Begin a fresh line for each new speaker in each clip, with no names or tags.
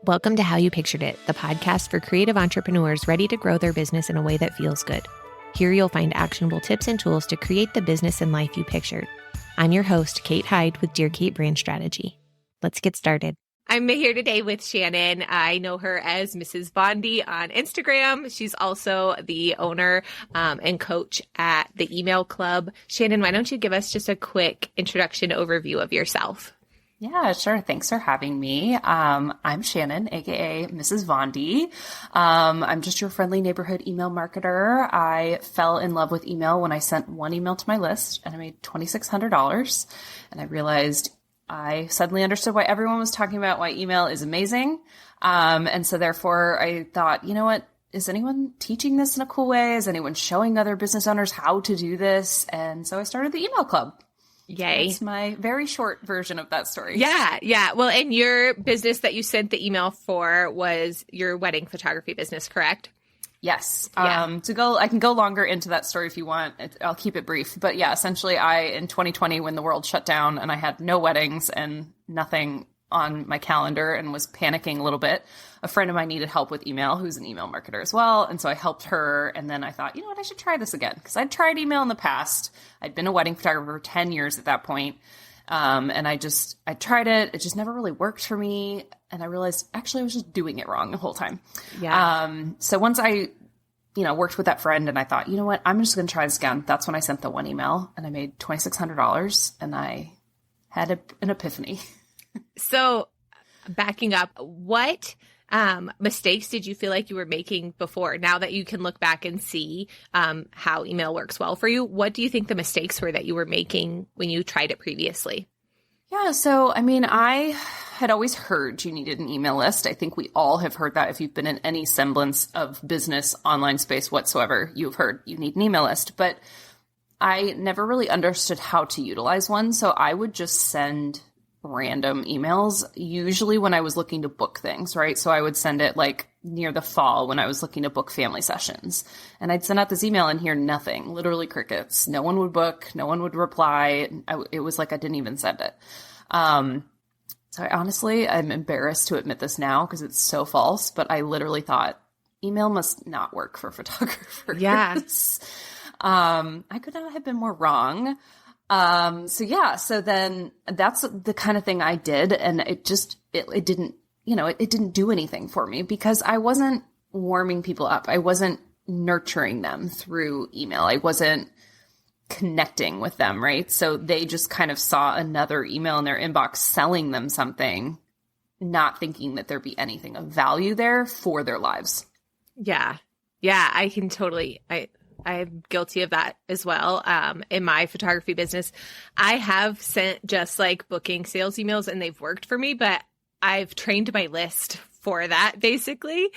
Welcome to How You Pictured It, the podcast for creative entrepreneurs ready to grow their business in a way that feels good. Here you'll find actionable tips and tools to create the business and life you pictured. I'm your host, Kate Hyde with Dear Kate Brand Strategy. Let's get started. I'm here today with Shannon. I know her as Mrs. Vondy on Instagram. She's also the owner and coach at the Email Club. Shannon, why don't you give us just a quick introduction overview of yourself?
Yeah, sure. Thanks for having me. I'm Shannon, aka Mrs. Vondy. I'm just your friendly neighborhood email marketer. I fell in love with email when I sent one email to my list and I made $2,600. And I realized I suddenly understood why everyone was talking about why email is amazing. And so therefore I thought, you know what? Is anyone teaching this in a cool way? Is anyone showing other business owners how to do this? And so I started the Email Club.
Yay.
That's my very short version of that story.
Yeah. Well, and your business that you sent the email for was your wedding photography business, correct?
Yes.
Yeah.
I can go longer into that story if you want. I'll keep it brief. But yeah, essentially in 2020, when the world shut down and I had no weddings and nothing on my calendar and was panicking a little bit, a friend of mine needed help with email, who's an email marketer as well. And so I helped her. And then I thought, you know what, I should try this again because I'd tried email in the past. I'd been a wedding photographer for 10 years at that point. And I tried it. It just never really worked for me. And I realized actually I was just doing it wrong the whole time.
Yeah.
So once I, worked with that friend and I thought, you know what, I'm just going to try this again. That's when I sent the one email and I made $2,600 and I had an epiphany.
So backing up, what mistakes did you feel like you were making before? Now that you can look back and see how email works well for you, what do you think the mistakes were that you were making when you tried it previously?
Yeah. So, I had always heard you needed an email list. I think we all have heard that. If you've been in any semblance of business online space whatsoever, you've heard you need an email list. But I never really understood how to utilize one. So I would just send random emails, usually when I was looking to book things, right? So I would send it like near the fall when I was looking to book family sessions. And I'd send out this email and hear nothing, literally crickets. No one would book, no one would reply. It was like I didn't even send it. So I'm embarrassed to admit this now because it's so false, but I literally thought email must not work for photographers.
Yeah.
I could not have been more wrong. So then that's the kind of thing I did. And it didn't do anything for me because I wasn't warming people up. I wasn't nurturing them through email. I wasn't connecting with them. Right. So they just kind of saw another email in their inbox selling them something, not thinking that there'd be anything of value there for their lives.
Yeah. Yeah. I can totally, I'm guilty of that as well. In my photography business, I have sent just like booking sales emails and they've worked for me, but I've trained my list for that basically.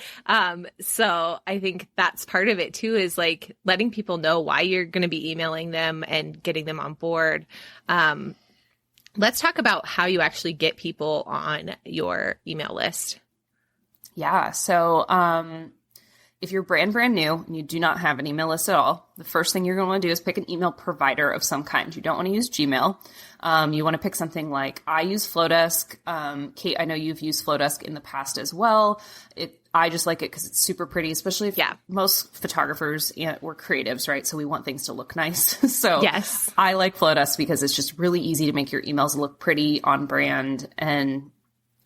So I think that's part of it too, is like letting people know why you're going to be emailing them and getting them on board. Let's talk about how you actually get people on your email list.
Yeah. So, if you're brand new and you do not have an email list at all, the first thing you're going to want to do is pick an email provider of some kind. You don't want to use Gmail. You want to pick something like I use Flowdesk. Kate, I know you've used Flowdesk in the past as well. I just like it because it's super pretty, especially if most photographers, we're creatives, right? So we want things to look nice. So
yes,
I like Flowdesk because it's just really easy to make your emails look pretty, on brand, and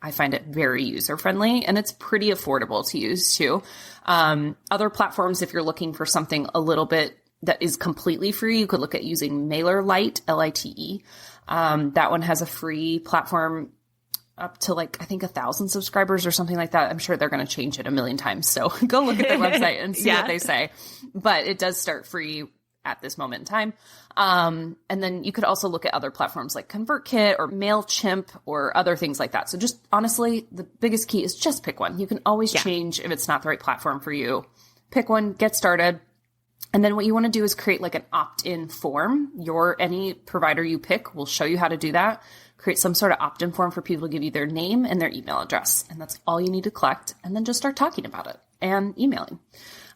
I find it very user-friendly and it's pretty affordable to use too. Other platforms, if you're looking for something a little bit that is completely free, you could look at using MailerLite, Lite. That one has a free platform up to I think 1,000 subscribers or something like that. I'm sure they're going to change it a million times. So go look at their website and see what they say. But it does start free at this moment in time. And then you could also look at other platforms like ConvertKit or MailChimp or other things like that. So just honestly, the biggest key is just pick one. You can always change if it's not the right platform for you. Pick one, get started. And then what you want to do is create an opt-in form. Any provider you pick will show you how to do that. Create some sort of opt-in form for people to give you their name and their email address. And that's all you need to collect. And then just start talking about it and emailing.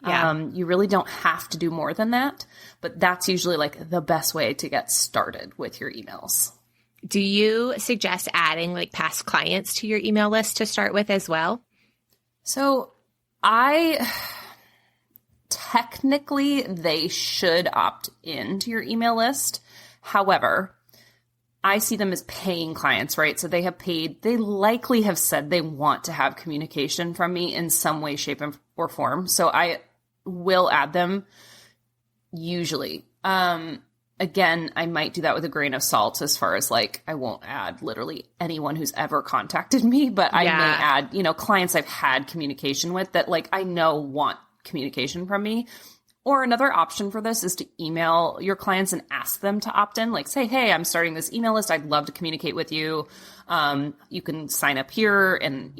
Yeah. You really don't have to do more than that, but that's usually like the best way to get started with your emails.
Do you suggest adding like past clients to your email list to start with as well?
So technically they should opt into your email list. However, I see them as paying clients, right? So they have paid, they likely have said they want to have communication from me in some way, shape, or form. So I will add them usually. Again, I might do that with a grain of salt as far as like, I won't add literally anyone who's ever contacted me, but I may add, clients I've had communication with that like I know want communication from me. Or another option for this is to email your clients and ask them to opt in, like say, hey, I'm starting this email list. I'd love to communicate with you. You can sign up here and,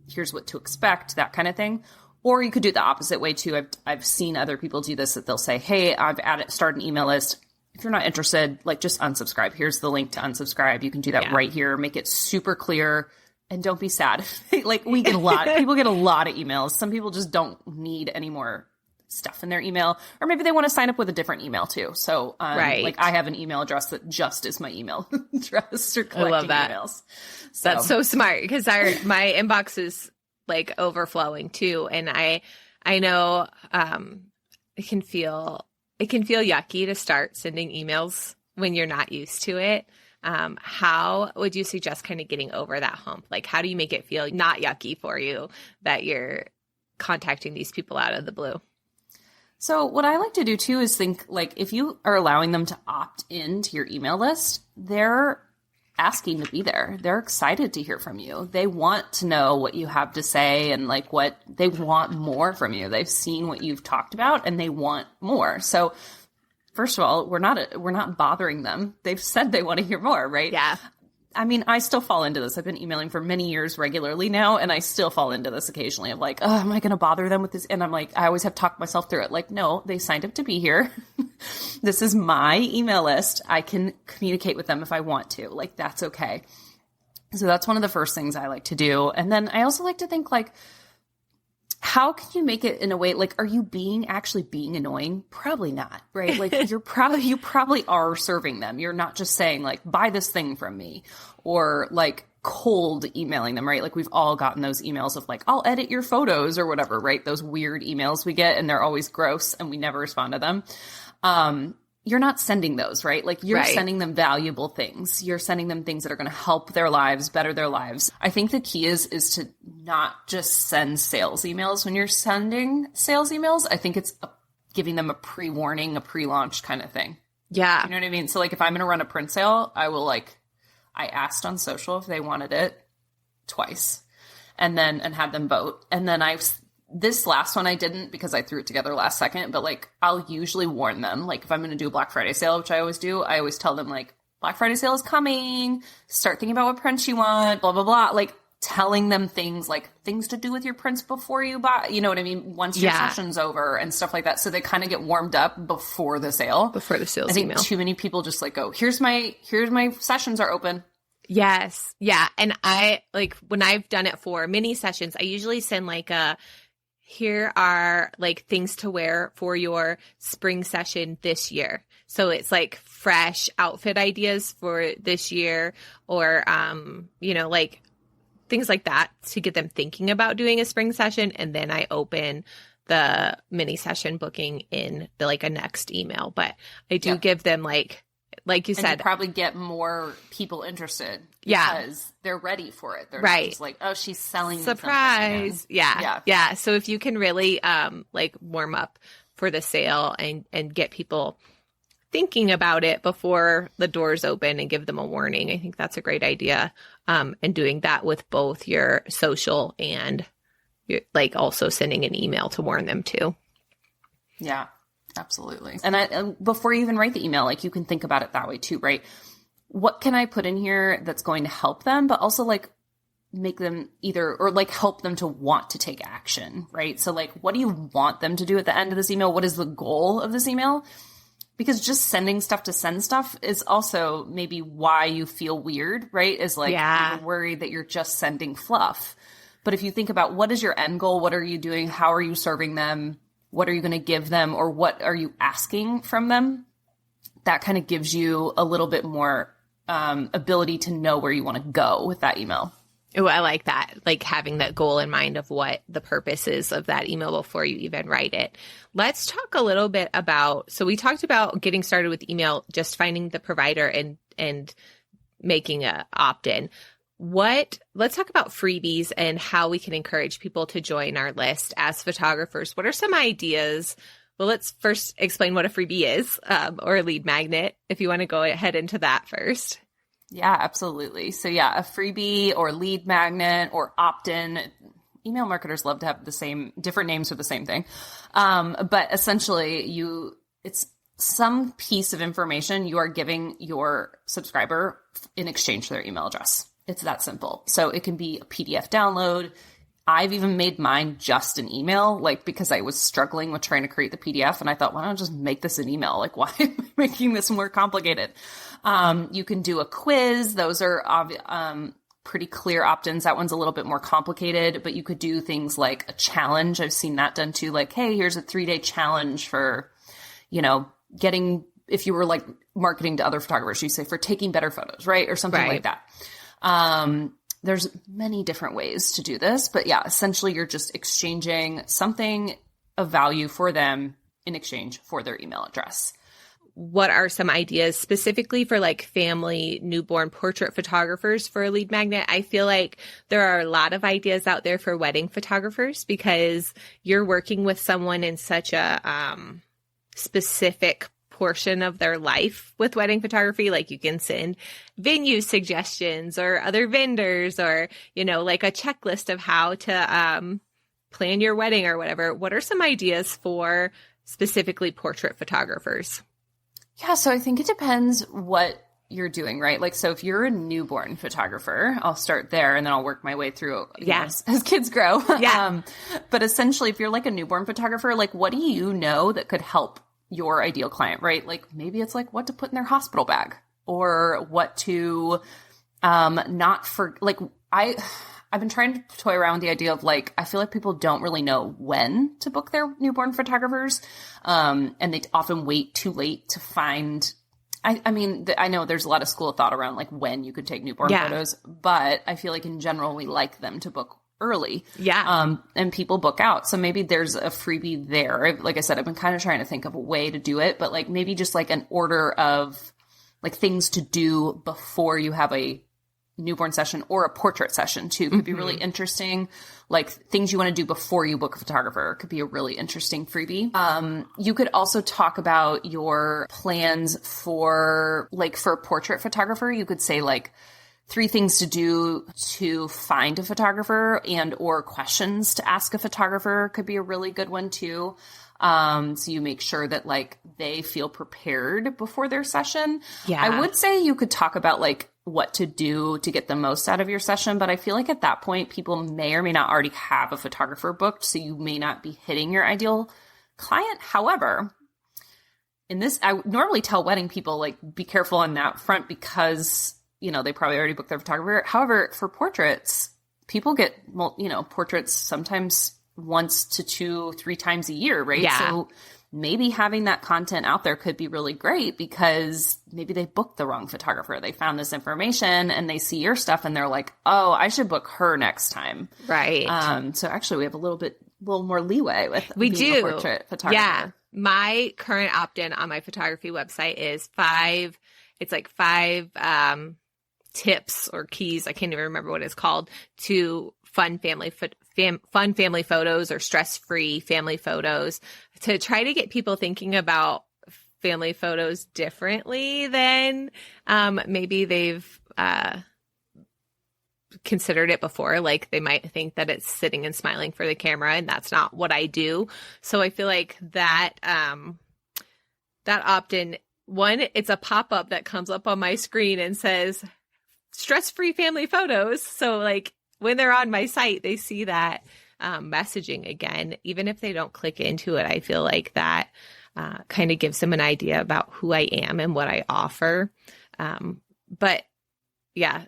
here's what to expect, that kind of thing. Or you could do it the opposite way too. I've seen other people do this, that they'll say, hey, I've started an email list. If you're not interested, like just unsubscribe. Here's the link to unsubscribe. You can do that right here. Make it super clear and don't be sad. Like we get people get a lot of emails. Some people just don't need any more stuff in their email, or maybe they want to sign up with a different email too. So like I have an email address that just is my email address for collecting
I love that.
Emails.
So. That's so smart because my inbox is like overflowing too. And I know it can feel yucky to start sending emails when you're not used to it. How would you suggest kind of getting over that hump? Like, how do you make it feel not yucky for you that you're contacting these people out of the blue?
So what I like to do too is think like if you are allowing them to opt into your email list, they're asking to be there. They're excited to hear from you. They want to know what you have to say and like what they want more from you. They've seen what you've talked about and they want more. So first of all, we're not bothering them. They've said they want to hear more, right?
Yeah.
I mean, I still fall into this. I've been emailing for many years regularly now, and I still fall into this occasionally of like, oh, am I going to bother them with this? And I'm like, I always have talked myself through it. Like, no, they signed up to be here. This is my email list. I can communicate with them if I want to. Like, that's okay. So that's one of the first things I like to do. And then I also like to think like, how can you make it in a way, like, are you actually being annoying? Probably not, right? Like you probably are serving them. You're not just saying like, buy this thing from me or like cold emailing them, right? Like we've all gotten those emails of like, I'll edit your photos or whatever, right? Those weird emails we get and they're always gross and we never respond to them. You're not sending those, right? Like you're sending them valuable things. You're sending them things that are going to help their lives, better their lives. I think the key is to not just send sales emails when you're sending sales emails. I think it's giving them a pre-warning, a pre-launch kind of thing.
Yeah.
You know what I mean? So like if I'm going to run a print sale, I asked on social if they wanted it twice and had them vote. And then this last one I didn't because I threw it together last second, but like I'll usually warn them. Like if I'm going to do a Black Friday sale, which I always do, I always tell them like Black Friday sale is coming. Start thinking about what prints you want, blah, blah, blah. Like telling them things like things to do with your prints before you buy, you know what I mean? Once your session's over and stuff like that. So they kind of get warmed up before the sale.
Before the sales
I think
email.
Too many people just like go, here's my sessions are open.
Yes. Yeah. And I like when I've done it for mini sessions, I usually send like here are like things to wear for your spring session this year. So it's like fresh outfit ideas for this year or, like things like that to get them thinking about doing a spring session. And then I open the mini session booking in a next email, but I do give them like you said,
you probably get more people interested because they're ready for it. They're not just like, oh, she's selling
surprise. Yeah. So if you can really warm up for the sale and get people thinking about it before the doors open and give them a warning, I think that's a great idea. And doing that with both your social and also sending an email to warn them too.
Yeah. Absolutely. And before you even write the email, like you can think about it that way too, right? What can I put in here that's going to help them, but also like make them help them to want to take action, right? So like, what do you want them to do at the end of this email? What is the goal of this email? Because just sending stuff to send stuff is also maybe why you feel weird, right? Is like you're worried that you're just sending fluff. But if you think about what is your end goal? What are you doing? How are you serving them? What are you going to give them or what are you asking from them? That kind of gives you a little bit more ability to know where you want to go with that email.
Oh, I like that. Like having that goal in mind of what the purpose is of that email before you even write it. Let's talk a little bit about, so we talked about getting started with email, just finding the provider and making a opt-in. Let's talk about freebies and how we can encourage people to join our list as photographers. What are some ideas? Well, let's first explain what a freebie is, or a lead magnet, if you want to go ahead into that first.
Yeah, absolutely. So yeah, a freebie or lead magnet or opt-in. Email marketers love to have different names for the same thing. But essentially it's some piece of information you are giving your subscriber in exchange for their email address. It's that simple. So it can be a PDF download. I've even made mine just an email, like because I was struggling with trying to create the PDF and I thought, why don't I just make this an email? Like, why am I making this more complicated? You can do a quiz. Those are pretty clear opt-ins. That one's a little bit more complicated, but you could do things like a challenge. I've seen that done too. Like, hey, here's a 3-day challenge for, getting, if you were like marketing to other photographers, you say for taking better photos, right? Or something like that. There's many different ways to do this, but yeah, essentially you're just exchanging something of value for them in exchange for their email address.
What are some ideas specifically for like family newborn portrait photographers for a lead magnet? I feel like there are a lot of ideas out there for wedding photographers because you're working with someone in such a specific portion of their life with wedding photography. Like you can send venue suggestions or other vendors or, like a checklist of how to plan your wedding or whatever. What are some ideas for specifically portrait photographers?
Yeah, so I think it depends what you're doing, right? Like, so if you're a newborn photographer, I'll start there and then I'll work my way through as kids grow.
Yeah.
But essentially, if you're like a newborn photographer, like what do you know that could help your ideal client, right? Like maybe it's like what to put in their hospital bag or what to I've been trying to toy around with the idea of like, I feel like people don't really know when to book their newborn photographers. And they often wait too late to find, I know there's a lot of school of thought around like when you could take newborn photos, but I feel like in general, we like them to book early.
Yeah.
And people book out. So maybe there's a freebie there. Like I said, I've been kind of trying to think of a way to do it, but like maybe just like an order of like things to do before you have a newborn session or a portrait session too could be really interesting. Like things you want to do before you book a photographer could be a really interesting freebie. You could also talk about your plans for a portrait photographer. You could say like 3 things to do to find a photographer and or questions to ask a photographer could be a really good one too. So you make sure that like they feel prepared before their session.
Yeah.
I would say you could talk about like what to do to get the most out of your session, but I feel like at that point people may or may not already have a photographer booked, so you may not be hitting your ideal client. However, in this, I normally tell wedding people like be careful on that front because they probably already booked their photographer. However, for portraits, people get portraits sometimes once to 2-3 times a year, right?
Yeah.
So maybe having that content out there could be really great because maybe they booked the wrong photographer. They found this information and they see your stuff and they're like, oh, I should book her next time.
Right.
So actually we have a little more leeway with
being
a portrait photographer.
Yeah. My current opt-in on my photography website is 5 tips or keys. I can't even remember what it's called to fun family photos or stress-free family photos to try to get people thinking about family photos differently than maybe they've considered it before. Like they might think that it's sitting and smiling for the camera, and that's not what I do. So I feel like that opt-in, one, it's a pop-up that comes up on my screen and says stress-free family photos. So like when they're on my site, they see that messaging again, even if they don't click into it. I feel like that kind of gives them an idea about who I am and what I offer. But yeah.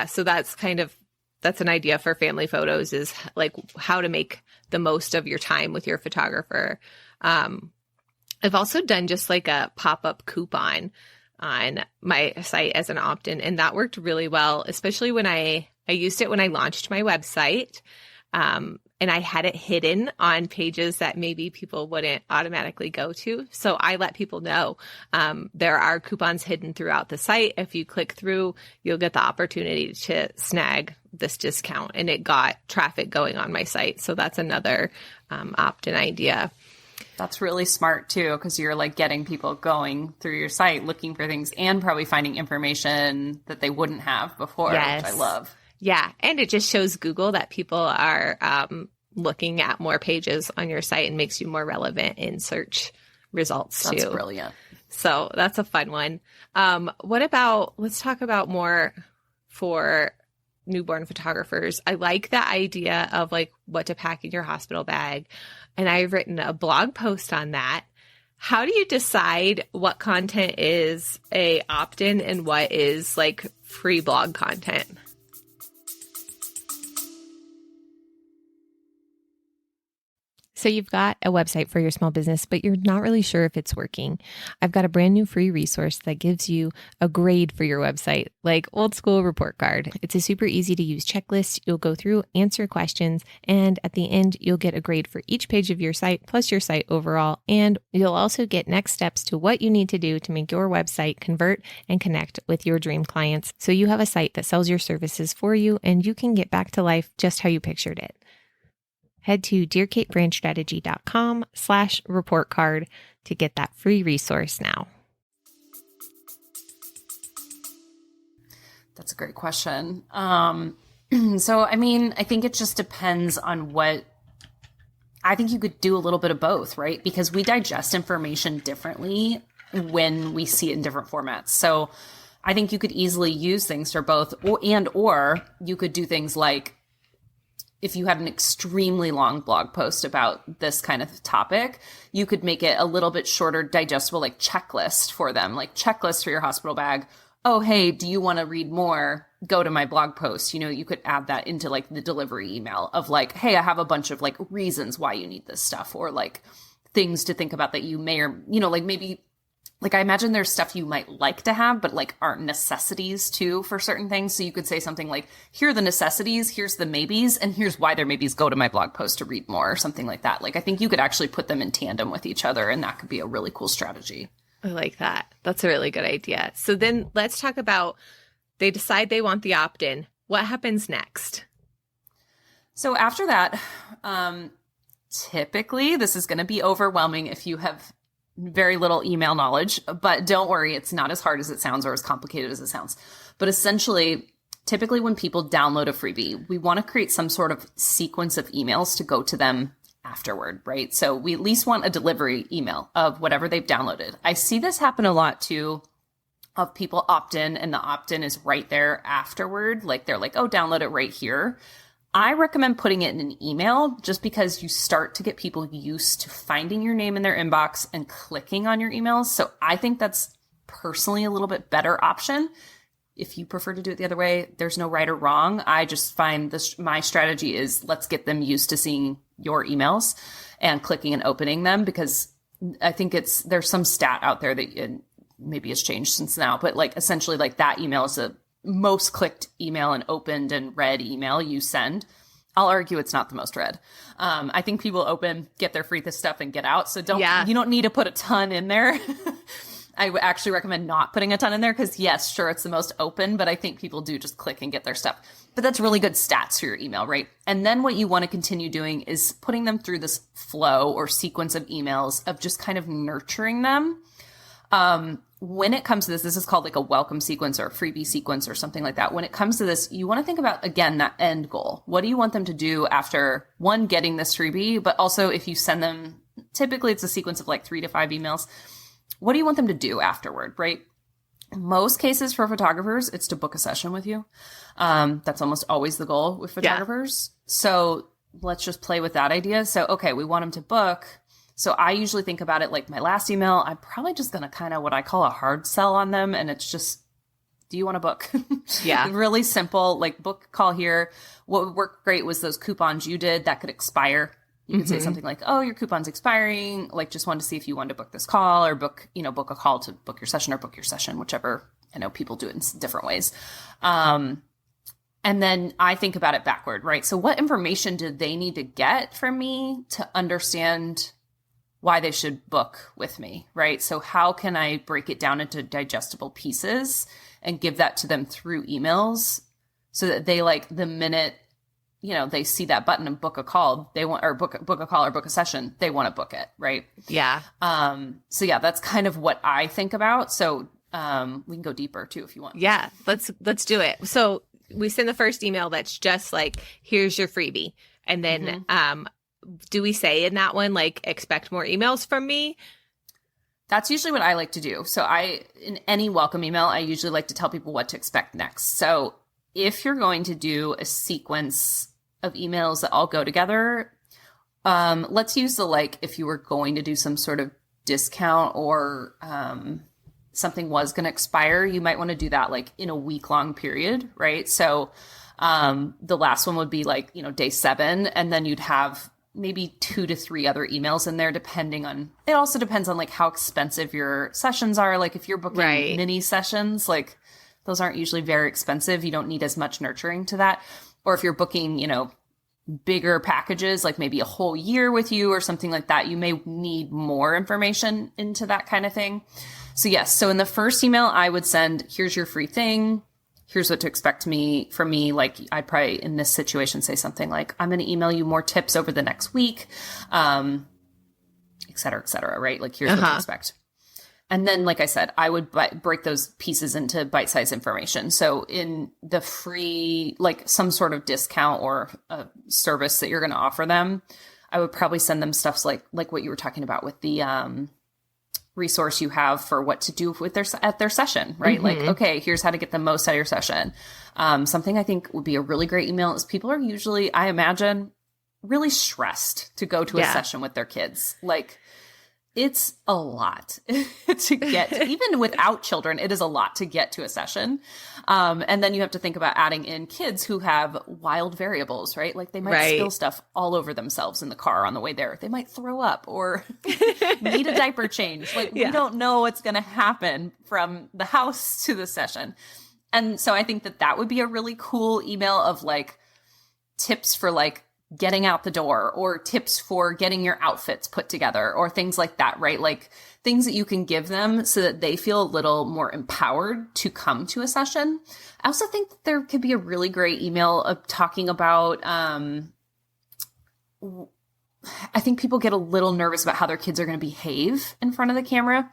So that's an idea for family photos, is like how to make the most of your time with your photographer. I've also done just like a pop-up coupon on my site as an opt-in, and that worked really well, especially when I I used it when I launched my website. And I had it hidden on pages that maybe people wouldn't automatically go to. So I let people know there are coupons hidden throughout the site. If you click through, you'll get the opportunity to snag this discount. And it got traffic going on my site. So that's another opt-in idea.
That's really smart too, because you're like getting people going through your site, looking for things and probably finding information that they wouldn't have before,
Yes.
which I love.
Yeah. And it just shows Google that people are looking at more pages on your site and makes you more relevant in search results too.
That's brilliant.
So that's a fun one. What about, let's talk about more for newborn photographers. I like the idea of like what to pack in your hospital bag. And I've written a blog post on that. How do you decide what content is a opt-in and what is like free blog content? So you've got a website for your small business, but you're not really sure if it's working. I've got a brand new free resource that gives you a grade for your website, like old school report card. It's a super easy to use checklist. You'll go through, answer questions, and at the end, you'll get a grade for each page of your site, plus your site overall. And you'll also get next steps to what you need to do to make your website convert and connect with your dream clients. So you have a site that sells your services for you, and you can get back to life just how you pictured it. Head to dearkatebrandstrategy.com/report card to get that free resource now.
That's a great question. So, I mean, I think it just depends on I think you could do a little bit of both, right? Because we digest information differently when we see it in different formats. So I think you could easily use things for both, or you could do things like, if you had an extremely long blog post about this kind of topic, you could make it a little bit shorter, digestible, like checklist for them, like checklist for your hospital bag. Oh, hey, do you want to read more? Go to my blog post. You know, you could add that into like the delivery email of like, hey, I have a bunch of like reasons why you need this stuff, or like things to think about that you may, or, you know, like maybe, like I imagine there's stuff you might like to have, but like aren't necessities too for certain things. So you could say something like, here are the necessities, here's the maybes, and here's why they're maybes. Go to my blog post to read more, or something like that. Like I think you could actually put them in tandem with each other, and that could be a really cool strategy.
I like that. That's a really good idea. So then let's talk about, they decide they want the opt-in. What happens next?
So after that, typically this is going to be overwhelming if you have very little email knowledge, but don't worry, it's not as hard as it sounds or as complicated as it sounds. But essentially, typically when people download a freebie, we want to create some sort of sequence of emails to go to them afterward, right? So we at least want a delivery email of whatever they've downloaded. I see this happen a lot too, of people opt in and the opt-in is right there afterward. Like they're like, oh, download it right here. I recommend putting it in an email just because you start to get people used to finding your name in their inbox and clicking on your emails. So I think that's personally a little bit better option. If you prefer to do it the other way, there's no right or wrong. I just find this, my strategy is let's get them used to seeing your emails and clicking and opening them, because I think there's some stat out there that maybe it's changed since now, but like essentially like that email is the most clicked email and opened and read email you send. I'll argue it's not the most read. I think people open, get their free stuff and get out. So you don't need to put a ton in there. I would actually recommend not putting a ton in there because yes, sure, it's the most open, but I think people do just click and get their stuff. But that's really good stats for your email, right? And then what you want to continue doing is putting them through this flow or sequence of emails of just kind of nurturing them. When it comes to this is called like a welcome sequence or a freebie sequence or something like that. When it comes to this, you want to think about, again, that end goal. What do you want them to do after, one, getting this freebie, but also if you send them, typically it's a sequence of like 3 to 5 emails. What do you want them to do afterward, right? In most cases for photographers, it's to book a session with you. That's almost always the goal with photographers. Yeah. So let's just play with that idea. So, okay, we want them to book. So I usually think about it like my last email, I'm probably just going to kind of what I call a hard sell on them. And it's just, do you want to book?
Yeah.
Really simple, like book, call here. What worked great was those coupons you did that could expire. You could say something like, oh, your coupon's expiring. Like just wanted to see if you wanted to book this call or book a call to book your session or book your session, whichever. I know people do it in different ways. And then I think about it backward, right? So what information do they need to get from me to understand why they should book with me, right? So how can I break it down into digestible pieces and give that to them through emails so that they, like, the minute, you know, they see that button and book a call, they want, or book a call or book a session, they want to book it, right?
Yeah.
So yeah, that's kind of what I think about. So we can go deeper too if you want.
Yeah, let's do it. So we send the first email that's just like, here's your freebie. And then do we say in that one, like, expect more emails from me?
That's usually what I like to do. So in any welcome email, I usually like to tell people what to expect next. So if you're going to do a sequence of emails that all go together, let's use the, like, if you were going to do some sort of discount or something was going to expire, you might want to do that, like, in a week-long period, right? So the last one would be, like, you know, day 7, and then you'd have maybe 2 to 3 other emails in there, depending on, it also depends on, like, how expensive your sessions are. Like, if you're booking mini sessions, like, those aren't usually very expensive. You don't need as much nurturing to that. Or if you're booking, you know, bigger packages, like maybe a whole year with you or something like that, you may need more information into that kind of thing. So yes, so in the first email, I would send, here's your free thing. Here's what to expect from me. Like, I'd probably in this situation say something like, I'm going to email you more tips over the next week, et cetera, right? Like, here's what to expect. And then, like I said, I would break those pieces into bite-sized information. So in the free, like, some sort of discount or a service that you're going to offer them, I would probably send them stuff like what you were talking about with the resource you have for what to do with at their session, right? Like, okay, here's how to get the most out of your session. Something I think would be a really great email is people are usually, I imagine, really stressed to go to a session with their kids. Like, it's a lot to get, even without children, it is a lot to get to a session. And then you have to think about adding in kids who have wild variables, right? Like, they might spill stuff all over themselves in the car on the way there. They might throw up or need a diaper change. Like, we don't know what's going to happen from the house to the session. And so I think that would be a really cool email of, like, tips for, like, getting out the door, or tips for getting your outfits put together, or things like that, right? Like, things that you can give them so that they feel a little more empowered to come to a session. I also think that there could be a really great email of talking about, I think people get a little nervous about how their kids are going to behave in front of the camera.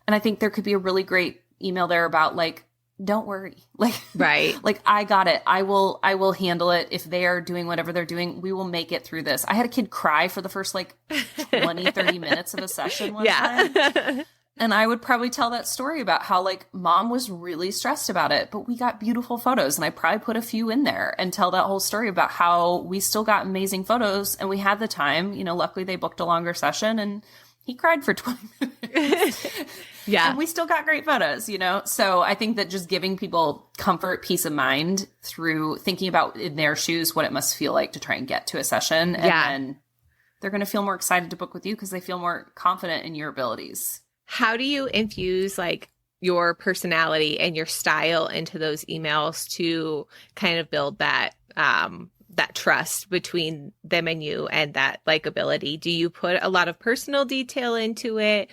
And I think there could be a really great email there about, like, don't worry. Like, like, I got it. I will handle it. If they are doing whatever they're doing, we will make it through this. I had a kid cry for the first, like, 20, 30 minutes of a session one time. And I would probably tell that story about how, like, mom was really stressed about it, but we got beautiful photos. And I probably put a few in there and tell that whole story about how we still got amazing photos and we had the time. You know, luckily they booked a longer session and he cried for 20 minutes. And we still got great photos, you know? So I think that just giving people comfort, peace of mind through thinking about in their shoes what it must feel like to try and get to a session. And then they're going to feel more excited to book with you because they feel more confident in your abilities.
How do you infuse, like, your personality and your style into those emails to kind of build that that trust between them and you and that likability? Do you put a lot of personal detail into it?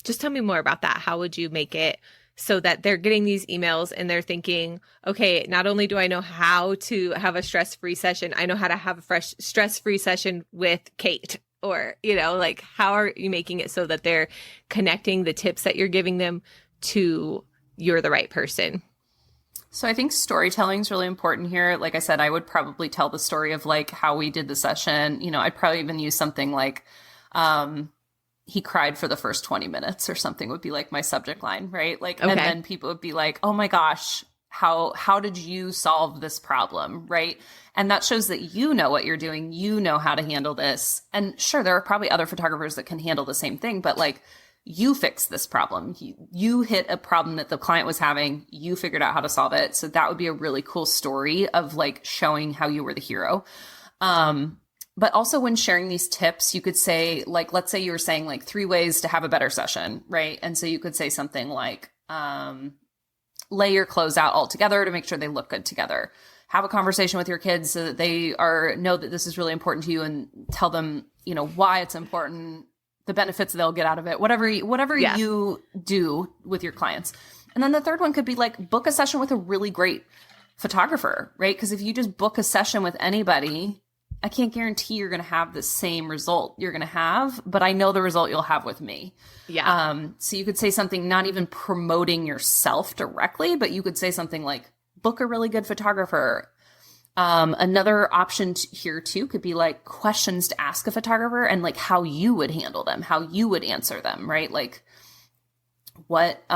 Just tell me more about that. How would you make it so that they're getting these emails and they're thinking, okay, not only do I know how to have a stress-free session, I know how to have a fresh stress-free session with Kate. Or, you know, like, how are you making it so that they're connecting the tips that you're giving them to you're the right person?
So I think storytelling is really important here. Like I said, I would probably tell the story of, like, how we did the session. You know, I'd probably even use something like, he cried for the first 20 minutes or something would be, like, my subject line, right? Like, and then people would be like, oh my gosh, how did you solve this problem, right? And that shows that you know what you're doing. You know how to handle this. And sure, there are probably other photographers that can handle the same thing, but, like, you fixed this problem. You hit a problem that the client was having. You figured out how to solve it. So that would be a really cool story of, like, showing how you were the hero. But also when sharing these tips, you could say, like, let's say you were saying, like, 3 ways to have a better session, right? And so you could say something like, lay your clothes out all together to make sure they look good together. Have a conversation with your kids so that they know that this is really important to you, and tell them, why it's important, the benefits they'll get out of it, whatever you do with your clients. And then the third one could be like, book a session with a really great photographer, right? Because if you just book a session with anybody, I can't guarantee you're going to have the same result you're going to have, but I know the result you'll have with me.
Yeah.
So you could say something, not even promoting yourself directly, but you could say something like, book a really good photographer. Another option here too could be like questions to ask a photographer, and like how you would handle them, how you would answer them, right? Like, what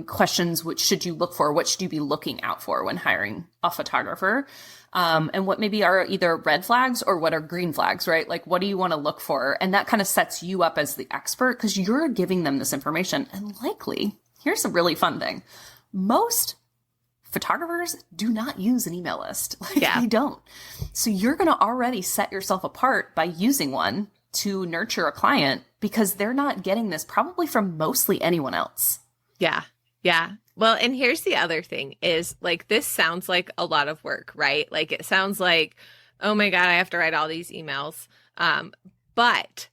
questions should you look for? What should you be looking out for when hiring a photographer? And what maybe are either red flags or what are green flags, right? Like, what do you want to look for? And that kind of sets you up as the expert because you're giving them this information. And likely, here's a really fun thing. Most photographers do not use an email list. They don't. So you're going to already set yourself apart by using one to nurture a client, because they're not getting this probably from mostly anyone else.
Yeah. Yeah. Well, and here's the other thing is like, this sounds like a lot of work, right? Like it sounds like, oh my God, I have to write all these emails. But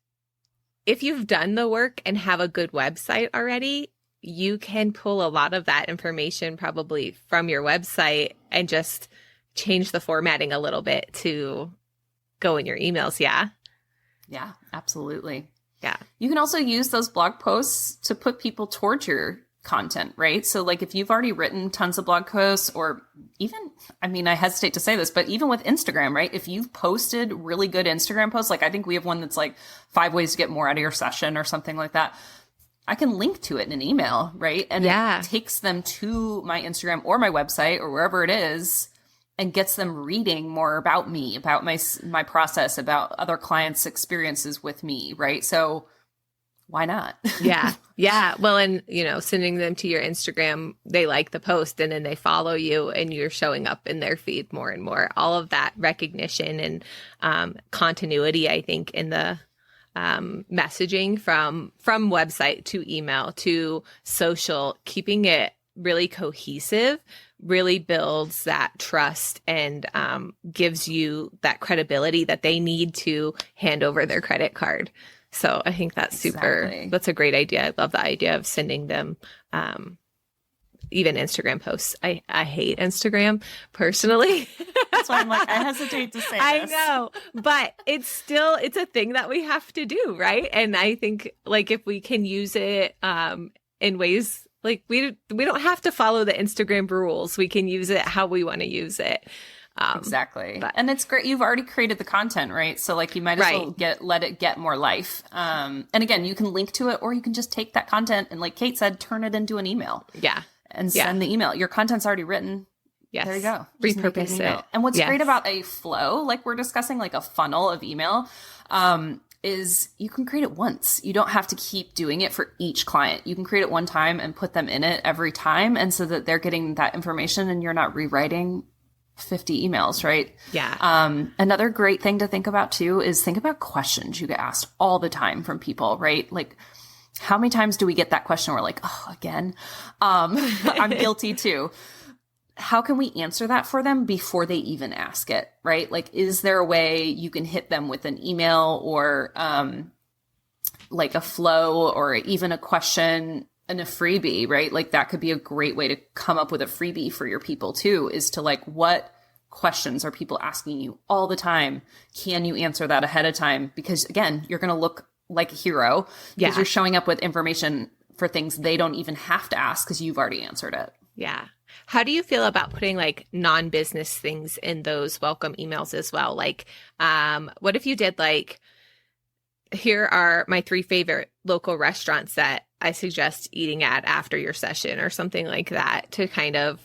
if you've done the work and have a good website already, you can pull a lot of that information probably from your website and just change the formatting a little bit to go in your emails. Yeah.
Yeah, absolutely.
Yeah.
You can also use those blog posts to put people towards your content, right? So like if you've already written tons of blog posts, or even, I hesitate to say this, but even with Instagram, right? If you've posted really good Instagram posts, like I think we have one that's like 5 ways to get more out of your session or something like that. I can link to it in an email, right? And it takes them to my Instagram or my website or wherever it is, and gets them reading more about me, about my process, about other clients' experiences with me, right? So why not?
Yeah. Yeah. Well, and, sending them to your Instagram, they like the post and then they follow you and you're showing up in their feed more and more. All of that recognition and continuity, I think, in the messaging from website to email to social, keeping it really cohesive really builds that trust and gives you that credibility that they need to hand over their credit card. So I think that's that's a great idea. I love the idea of sending them even Instagram posts. I hate Instagram personally.
That's why I'm like, I hesitate to say this.
I know, but it's a thing that we have to do, right? And I think like if we can use it in ways like we don't have to follow the Instagram rules. We can use it how we want to use it.
Exactly. And it's great. You've already created the content, right? So like you might as well let it get more life. And again, you can link to it, or you can just take that content and, like Kate said, turn it into an email.
Yeah.
And send the email. Your content's already written.
Yes.
There you go.
Just repurpose it.
And what's great about a flow, like we're discussing, like a funnel of email, is you can create it once. You don't have to keep doing it for each client. You can create it one time and put them in it every time. And so that they're getting that information and you're not rewriting 50 emails, right?
Yeah.
Another great thing to think about too is think about questions you get asked all the time from people, right? Like, how many times do we get that question? We're like, oh, again. I'm guilty too. How can we answer that for them before they even ask it, right? Like, is there a way you can hit them with an email or like a flow or even a question and a freebie, right? Like that could be a great way to come up with a freebie for your people too, is to like, what questions are people asking you all the time? Can you answer that ahead of time? Because again, you're going to look like a hero because you're showing up with information for things they don't even have to ask because you've already answered it.
Yeah. How do you feel about putting like non-business things in those welcome emails as well? Like, what if you did like, here are my 3 favorite local restaurants that I suggest eating at after your session or something like that, to kind of,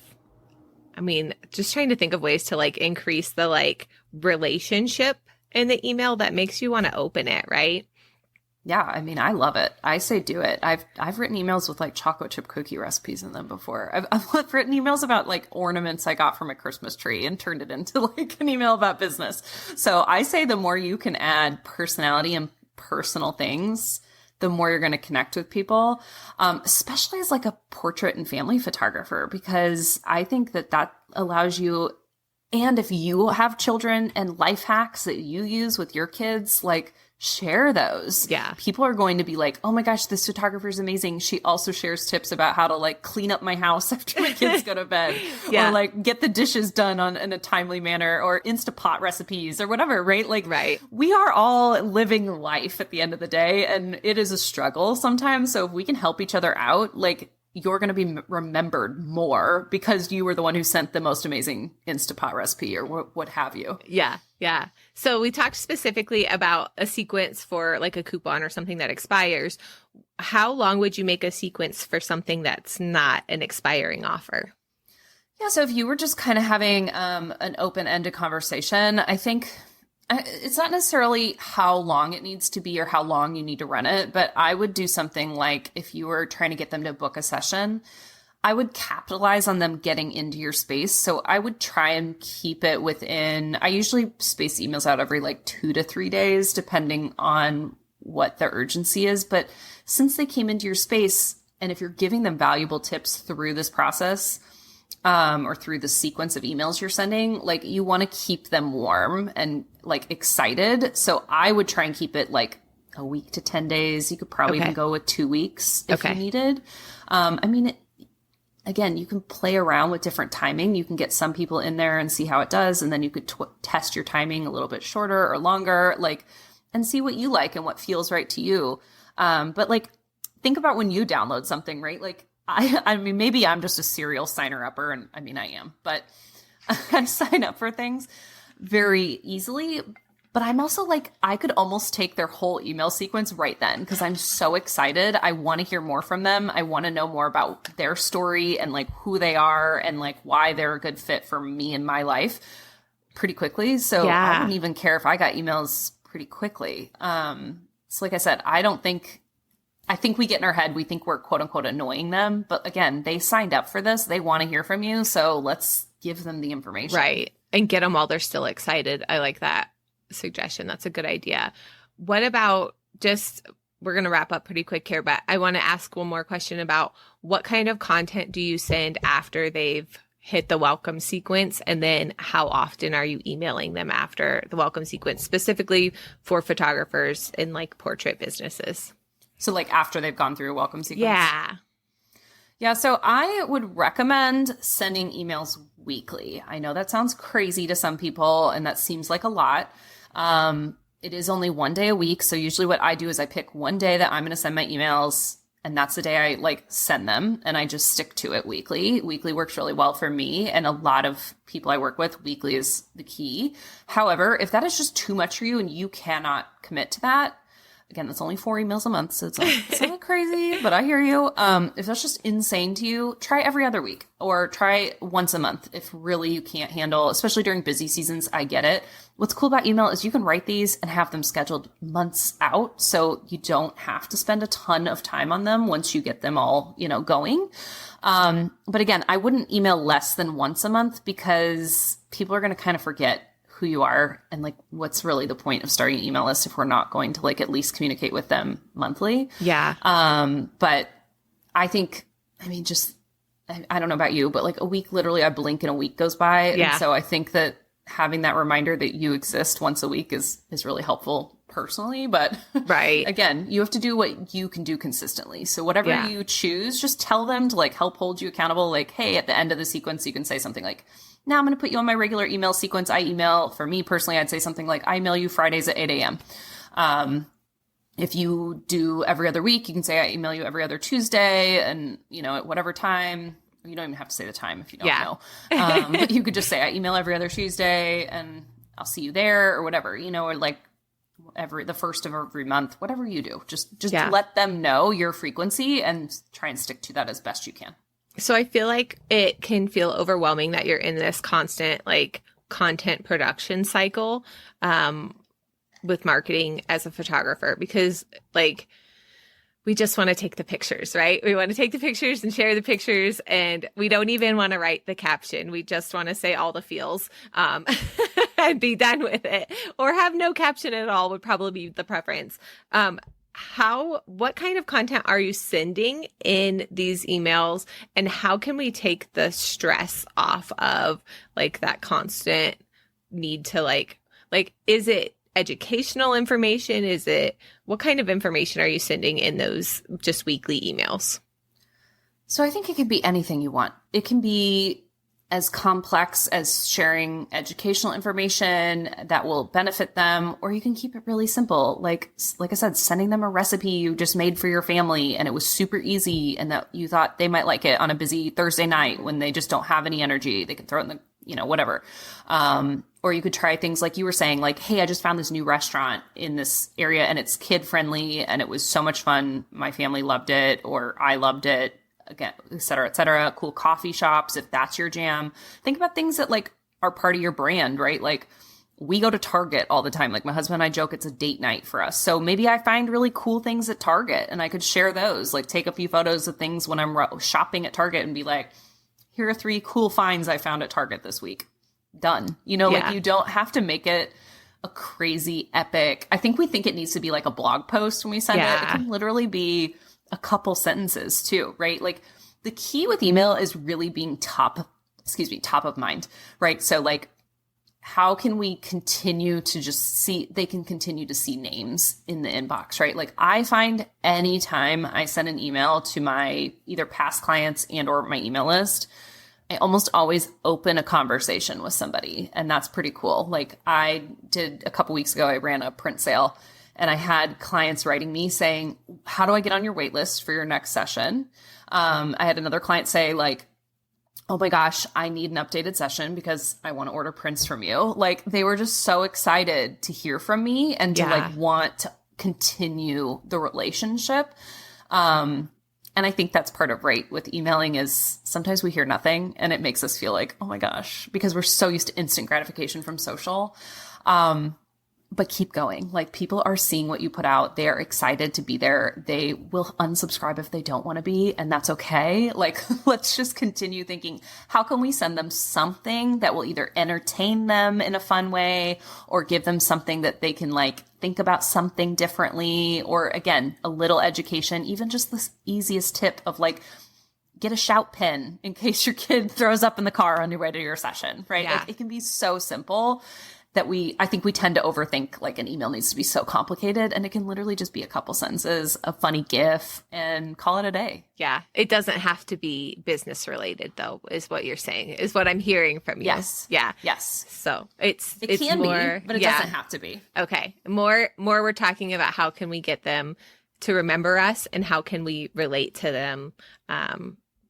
just trying to think of ways to like increase the like relationship in the email that makes you want to open it, right?
Yeah, I love it. I say do it. I've written emails with like chocolate chip cookie recipes in them before. I've written emails about like ornaments I got from a Christmas tree and turned it into like an email about business. So I say the more you can add personality and personal things, the more you're going to connect with people, especially as like a portrait and family photographer, because I think that allows you, and if you have children and life hacks that you use with your kids, like share those.
Yeah.
People are going to be like, oh my gosh, this photographer is amazing. She also shares tips about how to like clean up my house after my kids go to bed or like get the dishes done in a timely manner or Instapot recipes or whatever, right? Like we are all living life at the end of the day, and it is a struggle sometimes. So if we can help each other out, like you're going to be remembered more because you were the one who sent the most amazing Instapot recipe or what have you.
Yeah. Yeah. So we talked specifically about a sequence for like a coupon or something that expires. How long would you make a sequence for something that's not an expiring offer?
Yeah. So if you were just kind of having an open-ended conversation, I think it's not necessarily how long it needs to be or how long you need to run it, but I would do something like if you were trying to get them to book a session, I would capitalize on them getting into your space. So I would try and keep it within, I usually space emails out every like 2 to 3 days, depending on what the urgency is. But since they came into your space, and if you're giving them valuable tips through this process, or through the sequence of emails you're sending, like you want to keep them warm and like excited. So I would try and keep it like a week to 10 days. You could probably even go with 2 weeks if you needed. I mean, again, you can play around with different timing. You can get some people in there and see how it does. And then you could test your timing a little bit shorter or longer, like, and see what you like and what feels right to you. But like, think about when you download something, right? Like, I mean, maybe I'm just a serial signer upper, and I mean, I am, but I sign up for things very easily. But I'm also like, I could almost take their whole email sequence right then because I'm so excited. I want to hear more from them. I want to know more about their story and like who they are and like why they're a good fit for me in my life pretty quickly. So I wouldn't even care if I got emails pretty quickly. So like I said, I think we get in our head, we think we're quote unquote annoying them. But again, they signed up for this. They want to hear from you. So let's give them the information.
Right. And get them while they're still excited. I like that suggestion. That's a good idea. What about we're going to wrap up pretty quick here, but I want to ask one more question about what kind of content do you send after they've hit the welcome sequence? And then how often are you emailing them after the welcome sequence, specifically for photographers in like portrait businesses?
So like after they've gone through a welcome sequence?
Yeah.
Yeah. So I would recommend sending emails weekly. I know that sounds crazy to some people and that seems like a lot. It is only one day a week. So usually what I do is I pick one day that I'm going to send my emails, and that's the day I like send them, and I just stick to it weekly. Weekly works really well for me, and a lot of people I work with, weekly is the key. However, if that is just too much for you and you cannot commit to that, again, that's only 4 emails a month, so it's not crazy, but I hear you. If that's just insane to you, try every other week or try once a month if really you can't handle, especially during busy seasons. I get it. What's cool about email is you can write these and have them scheduled months out, so you don't have to spend a ton of time on them once you get them all, going. But again, I wouldn't email less than once a month because people are going to kind of forget who you are and like what's really the point of starting an email list if we're not going to like at least communicate with them monthly.
Yeah.
But I think, I don't know about you, but like a week, literally I blink and a week goes by.
Yeah.
And so I think that having that reminder that you exist once a week is really helpful personally. But
right.
Again, you have to do what you can do consistently. So whatever you choose, just tell them to like help hold you accountable. Like, hey, at the end of the sequence, you can say something like, now I'm going to put you on my regular email sequence. I email, for me personally, I'd say something like, I email you Fridays at 8 a.m. If you do every other week, you can say, I email you every other Tuesday and, at whatever time. You don't even have to say the time if you don't know. But you could just say, I email every other Tuesday and I'll see you there or whatever, or like the first of every month, whatever you do. Just let them know your frequency and try and stick to that as best you can.
So I feel like it can feel overwhelming that you're in this constant like content production cycle with marketing as a photographer, because like we just want to take the pictures, right? We want to take the pictures and share the pictures, and we don't even want to write the caption. We just want to say all the feels and be done with it, or have no caption at all would probably be the preference. what kind of content are you sending in these emails, and how can we take the stress off of like that constant need to like, is it educational information? What kind of information are you sending in those just weekly emails?
So I think it could be anything you want. It can be as complex as sharing educational information that will benefit them, or you can keep it really simple. Like I said, sending them a recipe you just made for your family and it was super easy and that you thought they might like it on a busy Thursday night when they just don't have any energy. They can throw it in the, whatever. Or you could try things like you were saying, like, hey, I just found this new restaurant in this area and it's kid friendly and it was so much fun. My family loved it, or I loved it. Again, et cetera, cool coffee shops, if that's your jam. Think about things that like are part of your brand, right? Like we go to Target all the time. Like my husband and I joke it's a date night for us. So maybe I find really cool things at Target and I could share those, like take a few photos of things when I'm shopping at Target and be like, here are 3 cool finds I found at Target this week. Done. Like you don't have to make it a crazy epic. I think we think it needs to be like a blog post when we send it. It can literally be a couple sentences too, right? Like the key with email is really being top of mind, right? So like, how can we continue to they can continue to see names in the inbox, right? Like I find anytime I send an email to my either past clients and or my email list, I almost always open a conversation with somebody. And that's pretty cool. Like I did a couple weeks ago, I ran a print sale. And I had clients writing me saying, how do I get on your wait list for your next session? I had another client say like, oh my gosh, I need an updated session because I want to order prints from you. Like they were just so excited to hear from me and to like want to continue the relationship. And I think that's part of right with emailing is sometimes we hear nothing and it makes us feel like, oh my gosh, because we're so used to instant gratification from social. But keep going. Like people are seeing what you put out. They are excited to be there. They will unsubscribe if they don't want to be, and that's okay. Like, let's just continue thinking, how can we send them something that will either entertain them in a fun way or give them something that they can like think about something differently, or again, a little education, even just the easiest tip of like, get a shout pin in case your kid throws up in the car on your way to your session, right?
Yeah.
Like, it can be so simple that I think we tend to overthink like an email needs to be so complicated, and it can literally just be a couple sentences, a funny GIF, and call it a day.
Yeah. It doesn't have to be business related though, is what you're saying, is what I'm hearing from you.
Yes.
Yeah.
Yes.
So
it can
more,
be, but it doesn't have to be.
Okay. More we're talking about how can we get them to remember us and how can we relate to them,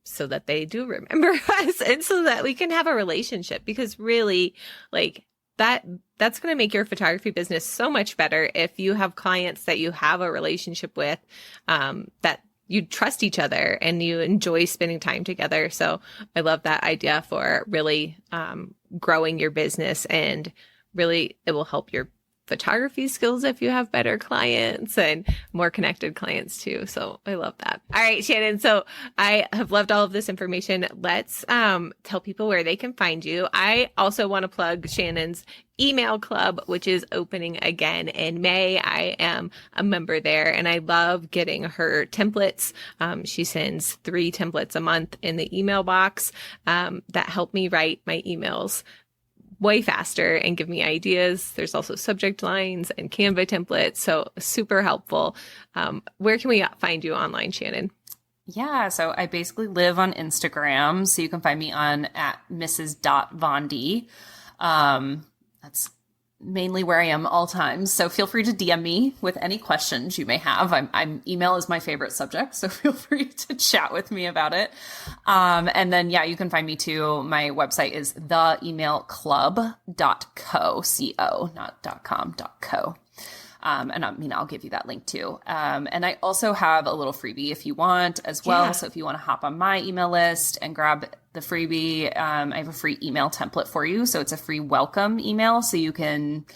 so that they do remember us and so that we can have a relationship, because really like that's going to make your photography business so much better if you have clients that you have a relationship with, that you trust each other and you enjoy spending time together. So I love that idea for really growing your business, and really it will help your photography skills if you have better clients and more connected clients too. So I love that. All right, Shannon. So I have loved all of this information. Let's tell people where they can find you. I also want to plug Shannon's email club, which is opening again in May. I am a member there and I love getting her templates. She sends 3 templates a month in the email box that help me write my emails way faster and give me ideas. There's also subject lines and Canva templates. So super helpful. Where can we find you online, Shannon?
Yeah. So I basically live on Instagram. So you can find me on at Mrs.Vondy. That's mainly where I am all times. So feel free to DM me with any questions you may have. Email is my favorite subject, so feel free to chat with me about it. And then, yeah, you can find me too. My website is theemailclub.co, C-O, not .com, .co. And I'll give you that link too. And I also have a little freebie if you want as well. Yeah. So if you want to hop on my email list and grab the freebie, I have a free email template for you. So it's a free welcome email. So you can,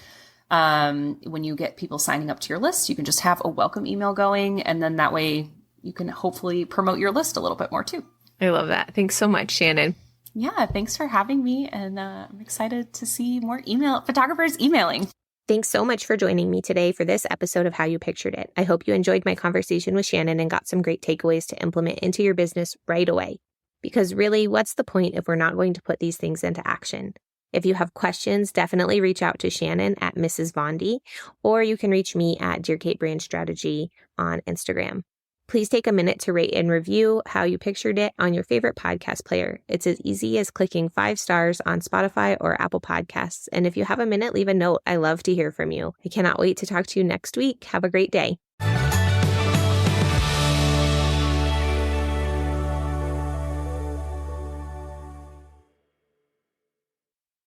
when you get people signing up to your list, you can just have a welcome email going. And then that way you can hopefully promote your list a little bit more too.
I love that. Thanks so much, Shannon.
Yeah. Thanks for having me. And I'm excited to see more photographers emailing.
Thanks so much for joining me today for this episode of How You Pictured It. I hope you enjoyed my conversation with Shannon and got some great takeaways to implement into your business right away. Because really, what's the point if we're not going to put these things into action? If you have questions, definitely reach out to Shannon at Mrs. Vondy, or you can reach me at Dear Kate Brand Strategy on Instagram. Please take a minute to rate and review How You Pictured It on your favorite podcast player. It's as easy as clicking 5 stars on Spotify or Apple Podcasts. And if you have a minute, leave a note. I love to hear from you. I cannot wait to talk to you next week. Have a great day.